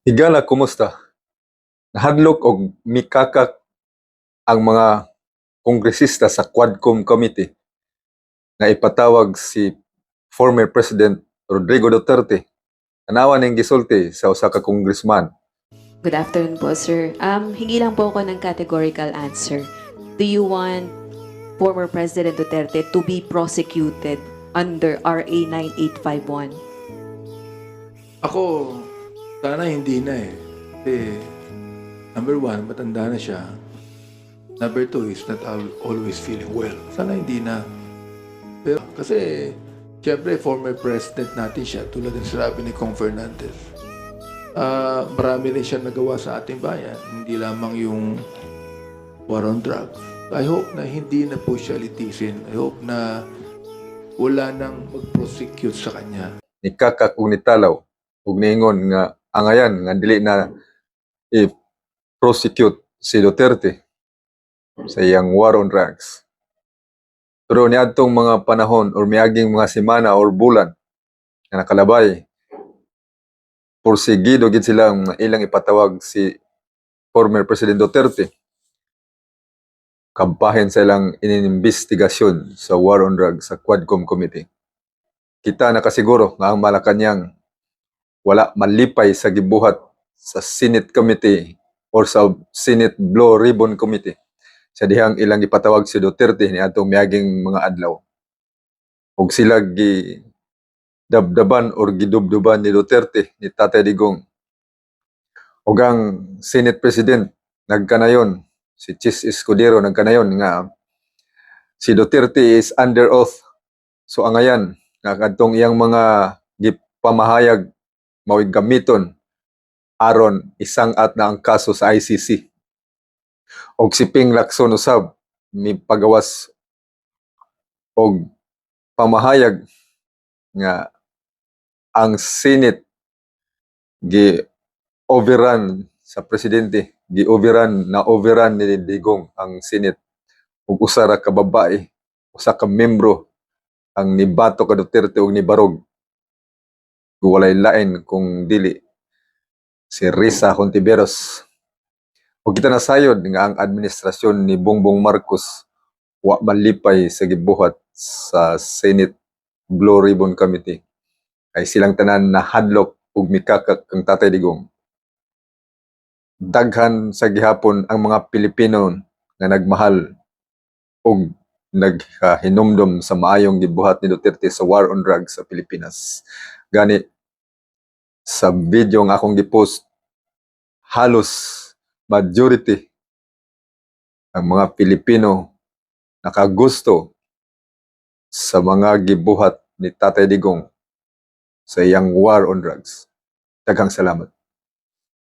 Higala, kumusta? Nahadlok og mikakak ang mga kongresista sa Quadcom Committee nga ipatawag si former President Rodrigo Duterte. Tanawan ning gisulti sa usa ka congressman. Good afternoon po, sir. Hingi lang po ako ng categorical answer. Do you want former President Duterte to be prosecuted under RA 9851? Ako, sana hindi na eh. Kasi, number one, matanda na siya. Number two, he's not always feeling well. Sana hindi na. Pero, kasi, siyempre, former president natin siya, tulad ng sinabi ni Kong Fernandez. Marami rin siya nagawa sa ating bayan. Hindi lamang yung war on drugs. I hope na hindi na po siya litisin. I hope na wala nang mag-prosecute sa kanya. Nikakak ug nitalaw ug niingon nga angayan nga dili na i-prosecute si Duterte sa iyang war on drugs. Pero niadtong mga panahon or miaging mga semana or bulan nga nakalabay, porsigido gid silang ilang ipatawag si former President Duterte kampahin sa ilang inimbestigasyon sa war on drugs sa Quadcom Committee. Kita nakasiguro nga ang Malacanang wala malipay sa gibuhat sa Senate Committee or sa Senate Blue Ribbon Committee sa dihang ilang ipatawag si Duterte niadtong miaging mga adlaw. Ug sila gi dabdaban or gidubduban ni Duterte ni Tatay Digong. Ug ang Senate President nagkanayon, si Chis Escudero nagkanayon nga si Duterte is under oath. So angayan nga kadtong iyang mga gipamahayag mao'y gamiton aron isang-at na ang kaso sa ICC. Og si Ping Lacson usab mi pagawas og pamahayag nga ang Senate gi-overrun sa presidente, gi-overrun ni Digong ang Senate ug usa ra ka babae, usa ka membro ang nibato ka Duterte ug nibarog. Walay lain kung dili si Risa Hontiveros. Ug kita nasayod nga ang administrasyon ni Bongbong Marcos wa malipay sa gibuhat sa Senate Blue Ribbon Committee. Ay silang tanan na hadlok ug mikakak kang Tatay Digong. Daghan sa gihapon ang mga Pilipino nga nagmahal ug naghinumdum sa maayong gibuhat ni Duterte sa war on drugs sa Pilipinas. Gani sa video nga akong gipost, halos majority ang mga Pilipino nakagusto sa mga gibuhat ni Tatay Digong sa iyang war on drugs. Daghang salamat.